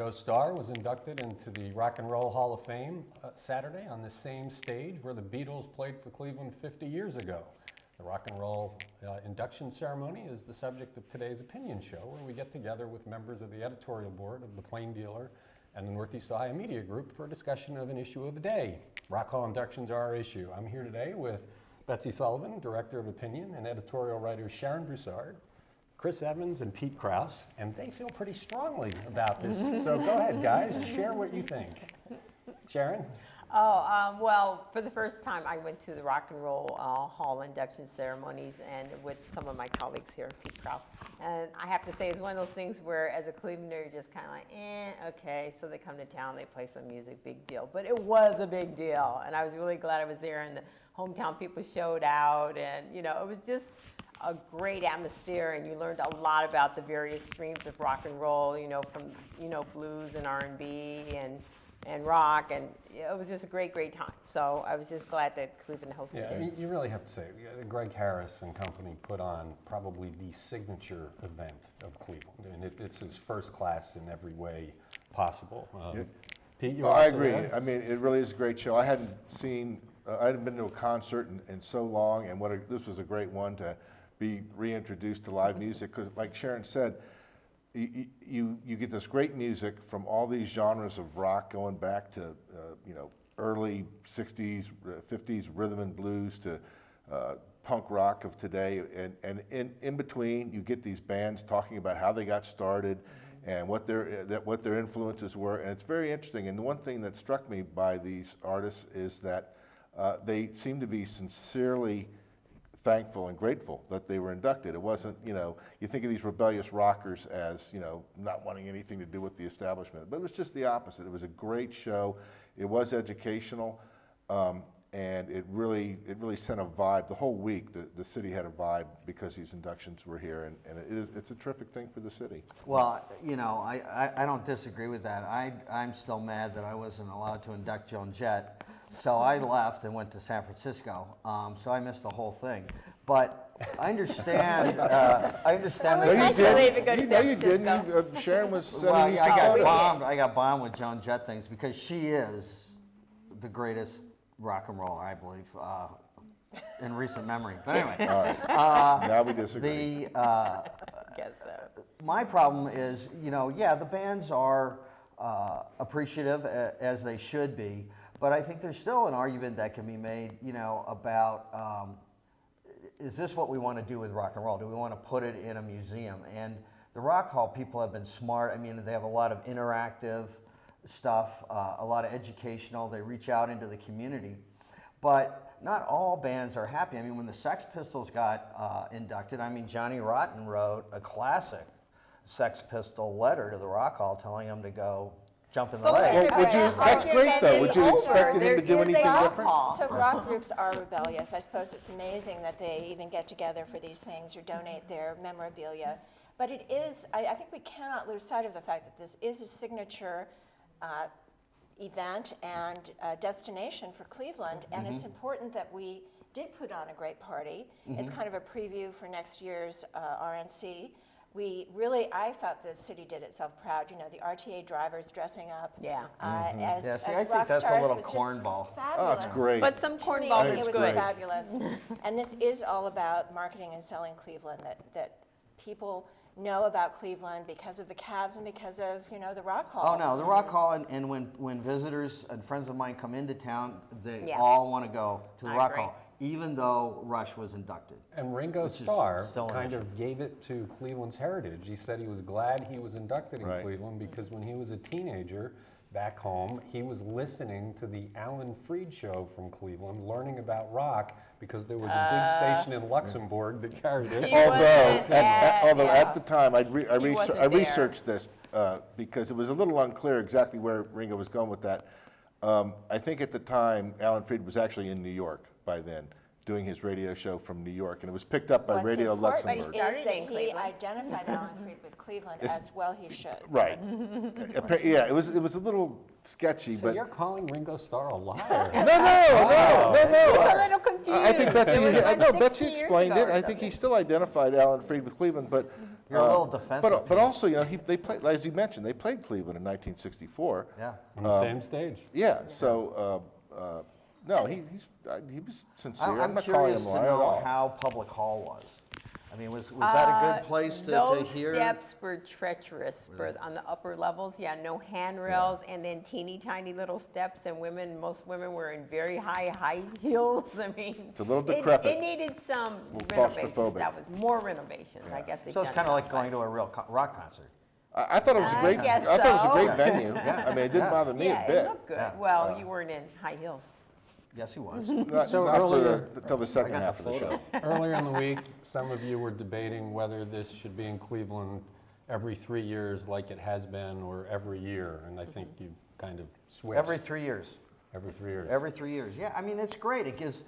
Ringo Starr was inducted into the Rock and Roll Hall of Fame Saturday on the same stage where the Beatles played for Cleveland 50 years ago. The Rock and Roll induction ceremony is the subject of today's opinion show, where we get together with members of the editorial board of the Plain Dealer and the Northeast Ohio Media Group for a discussion of an issue of the day. Rock Hall inductions are our issue. I'm here today with Betsy Sullivan, Director of Opinion, and editorial writers Sharon Broussard, Chris Evans, and Pete Krouse, and they feel pretty strongly about this. So go ahead, guys, share what you think. Sharon? Well, for the first time, I went to the Rock and Roll Hall induction ceremonies and with some of my colleagues here, Pete Krouse. And I have to say, it's one of those things where, as a Clevelander, you're just kind of like, okay. So they come to town, they play some music, big deal. But it was a big deal, and I was really glad I was there, and the hometown people showed out, and it was just a great atmosphere, and you learned a lot about the various streams of rock and roll, from blues and R&B and rock, and it was just a great time. So I was just glad that Cleveland hosted it. You really have to say, Greg Harris and company put on probably the signature event of Cleveland, and it's his first class in every way possible. Pete, you I agree. There? I mean, it really is a great show. I hadn't been to a concert in so long, and this was a great one to be reintroduced to live music, because like Sharon said, you get this great music from all these genres of rock going back to early 60s, 50s rhythm and blues to punk rock of today, and in between you get these bands talking about how they got started and what their influences were, and it's very interesting. And the one thing that struck me by these artists is that they seem to be sincerely thankful and grateful that they were inducted. It wasn't, you think of these rebellious rockers as, not wanting anything to do with the establishment, but it was just the opposite. It was a great show. It was educational, and it really sent a vibe. The whole week, the city had a vibe because these inductions were here, and it's a terrific thing for the city. Well, I don't disagree with that. I'm still mad that I wasn't allowed to induct Joan Jett. So I left and went to San Francisco. So I missed the whole thing. But I understand. I understand. Well, that you didn't go to San you Francisco. didn't. Sharon was sending well, you I got photos. bombed. I got bombed with Joan Jett things because she is the greatest rock and roller, I believe, in recent memory. But anyway, All right. Now we disagree. Guess so. My problem is, the bands are appreciative as they should be. But I think there's still an argument that can be made, about is this what we want to do with rock and roll? Do we want to put it in a museum? And the Rock Hall people have been smart. I mean, they have a lot of interactive stuff, a lot of educational. They reach out into the community. But not all bands are happy. I mean, when the Sex Pistols got inducted, Johnny Rotten wrote a classic Sex Pistol letter to the Rock Hall telling them to go jump in the lake. Well, that's great, though. Would you expect him to do anything different? So rock groups are rebellious. I suppose it's amazing that they even get together for these things or donate their memorabilia. But it is, I think we cannot lose sight of the fact that this is a signature event and destination for Cleveland, and it's important that we did put on a great party. It's kind of a preview for next year's RNC. I thought the city did itself proud. The RTA drivers dressing up. Yeah. As I think rock that's a stars little was just cornball. Fabulous. Oh, it's great. But some cornball It is was good. fabulous. And this is all about marketing and selling Cleveland, that people know about Cleveland because of the Cavs and because of, the Rock Hall. Oh, no, the Rock Hall, and when visitors and friends of mine come into town, they Yeah. all want to go to the I Rock agree. Hall, even though Rush was inducted. And Ringo Which is Starr still an kind issue. of gave it to Cleveland's heritage. He said he was glad he was inducted in Right. Cleveland because when he was a teenager back home, he was listening to the Alan Freed show from Cleveland, learning about rock because there was a big station in Luxembourg that carried it. He wasn't Although yeah. at the time I wasn't there. researched this because it was a little unclear exactly where Ringo was going with that. I think at the time Alan Freed was actually in New York by then, doing his radio show from New York, and it was picked up by What's Radio important Luxembourg. is Started that in he Cleveland. identified Alan Freed with Cleveland as well he should. Right. Yeah, it was a little sketchy, So but you're calling Ringo Starr a liar? no. It's a little confused. I think Betsy, It was about no, 60 Betsy years explained ago it. or I think he still identified Alan Freed with Cleveland, but You're a little defensive. But Pete. also, you know, they played, as you mentioned, they played Cleveland in 1964. Yeah. On the same stage. Yeah. So no, he was sincere. I'm I'm not calling curious him to lying at know all. how Public Hall was. I mean, was that a good place to Those hear? steps were treacherous on the upper levels. Yeah, no handrails, and then teeny tiny little steps. And most women were in very high heels. I mean, It's a little decrepit. It needed some little renovations. claustrophobic. That was more renovations. I guess they've So it's done kind of like some, going but- to a real rock concert. I thought it was a great. I guess thought it was a so. great venue. Yeah. I mean, it didn't bother me Yeah, a bit. it looked good. Yeah. Well, you weren't in high heels. Yes, he was. Not, So not for earlier- until the second I got half the of the show. photo. Earlier in the week, some of you were debating whether this should be in Cleveland every 3 years like it has been, or every year, and I think you've kind of switched. Every 3 years. Every 3 years. Every 3 years. Yeah, I mean, it's great. It gives,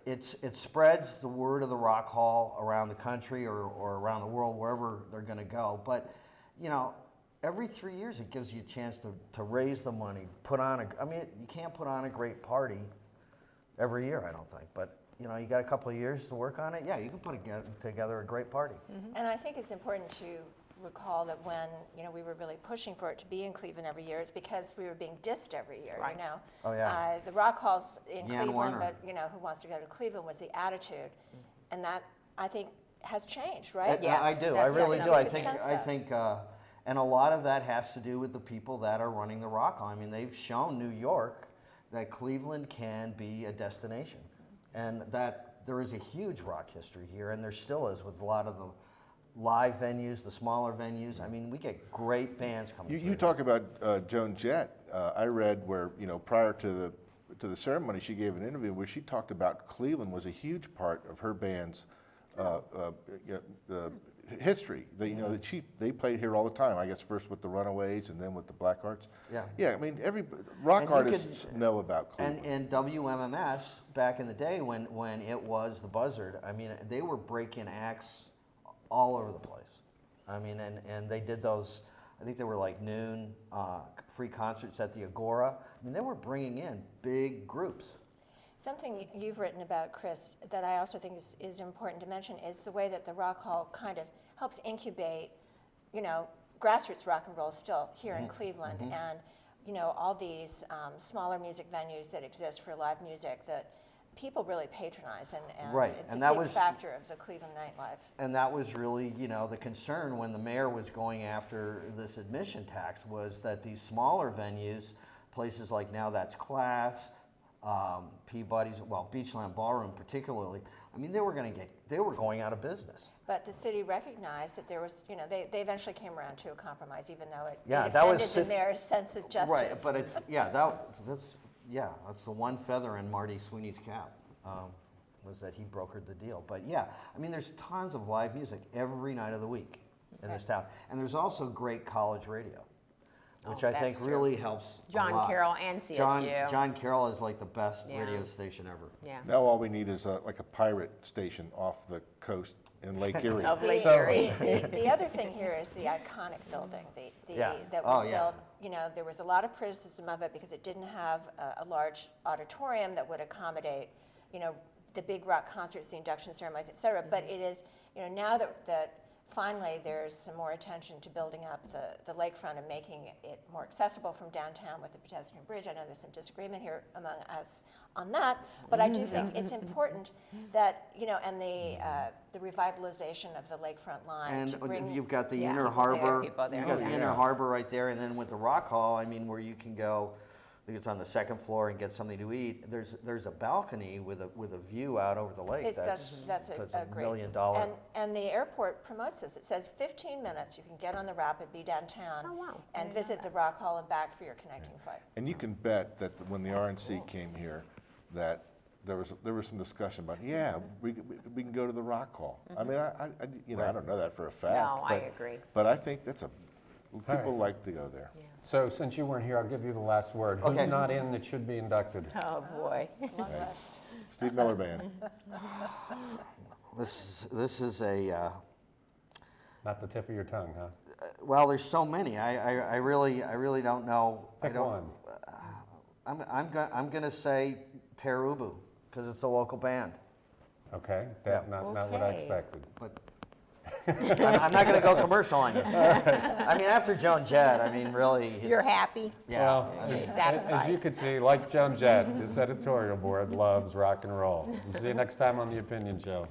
it spreads the word of the Rock Hall around the country or around the world, wherever they're going to go. But, you know, every 3 years it gives you a chance to raise the money, I mean, you can't put on a great party every year, I don't think. But, you know, you got a couple of years to work on it. Yeah, you can put together a great party. And I think it's important to recall that when, you know, we were really pushing for it to be in Cleveland every year, it's because we were being dissed every year, Right. you know. Oh, yeah. The Rock Hall's in Jan Cleveland, Warner. but, you know, who wants to go to Cleveland was the attitude. And that, I think, has changed, right? Yes, I do. that's I really do. definitely I could think. sense I that. think, and a lot of that has to do with the people that are running the Rock Hall. I mean, they've shown New York that Cleveland can be a destination, and that there is a huge rock history here, and there still is with a lot of the live venues, the smaller venues. I mean, we get great bands coming. You through. talk about Joan Jett. I read where, you know, prior to the ceremony, she gave an interview where she talked about Cleveland was a huge part of her band's history. You know, that they played here all the time. I guess first with the Runaways and then with the Blackhearts. Yeah. Yeah, I mean, rock And you artists could- know about Cleveland. And WMMS back in the day when it was the Buzzard, I mean, they were breaking acts all over the place. I mean, and they did those, I think they were like noon free concerts at the Agora. I mean, they were bringing in big groups. Something you've written about, Chris, that I also think is important to mention is the way that the Rock Hall kind of helps incubate, you know, grassroots rock and roll still here in Cleveland, and, you know, all these smaller music venues that exist for live music that people really patronize, and Right, it's and a that big was- factor of the Cleveland nightlife. And that was really, you know, the concern when the mayor was going after this admission tax was that these smaller venues, places like Now That's Class, Peabody's, well, Beachland Ballroom particularly, I mean, they were going out of business. But the city recognized that there was, you know, they eventually came around to a compromise, even though it Yeah, that was offended the cit- mayor's sense of justice. Right, but it's, that's the one feather in Marty Sweeney's cap, was that he brokered the deal. But yeah, I mean, there's tons of live music every night of the week in this town. And there's also great college radio, which I think that's true. really helps a John lot. Carroll and CSU. John Carroll is like the best Yeah. radio station ever. Yeah. Now all we need is like a pirate station off the coast in Lake Erie. Of Lake So- Erie. The other thing here is the iconic building, Yeah. that Oh, was yeah. built. You know, there was a lot of criticism of it because it didn't have a large auditorium that would accommodate, you know, the big rock concerts, the induction ceremonies, et cetera. But it is, you know, now that finally there's some more attention to building up the lakefront and making it more accessible from downtown with the pedestrian bridge. I know there's some disagreement here among us on that, but I do think it's important that, you know, and the revitalization of the lakefront line to And bring. you've got the Yeah, Inner people there, Harbor. people there, You've got the yeah. Inner Harbor right there, and then with the Rock Hall, I mean, where you can go, I think it's on the second floor and get something to eat. There's a balcony with a view out over the lake. That's a $1 great. million. And the airport promotes this. It says 15 minutes, you can get on the Rapid, be downtown. Oh, wow. I And didn't know visit the Rock Hall and back for your connecting flight. And you can bet that when the RNC came here, that there was some discussion about, we can go to the Rock Hall. I mean, I don't know that for a fact. No, I but- agree. But I think people right. like to go there. So since you weren't here, I'll give you the last word. Okay. Who's not in that should be inducted? Oh, boy. Long rest. Steve Miller Band. This is a Not the tip of your tongue, huh? well. There's so many. I really don't know. Pick I don't, one. I'm gonna say Perubu because it's a local band. Okay, not what I Okay. expected. But I'm not going to go commercial on you. I mean, after Joan Jett, I mean, really. You're happy? Yeah. Well, Okay, as satisfied. you can see, like Joan Jett, this editorial board loves rock and roll. We'll see you next time on The Opinion Show.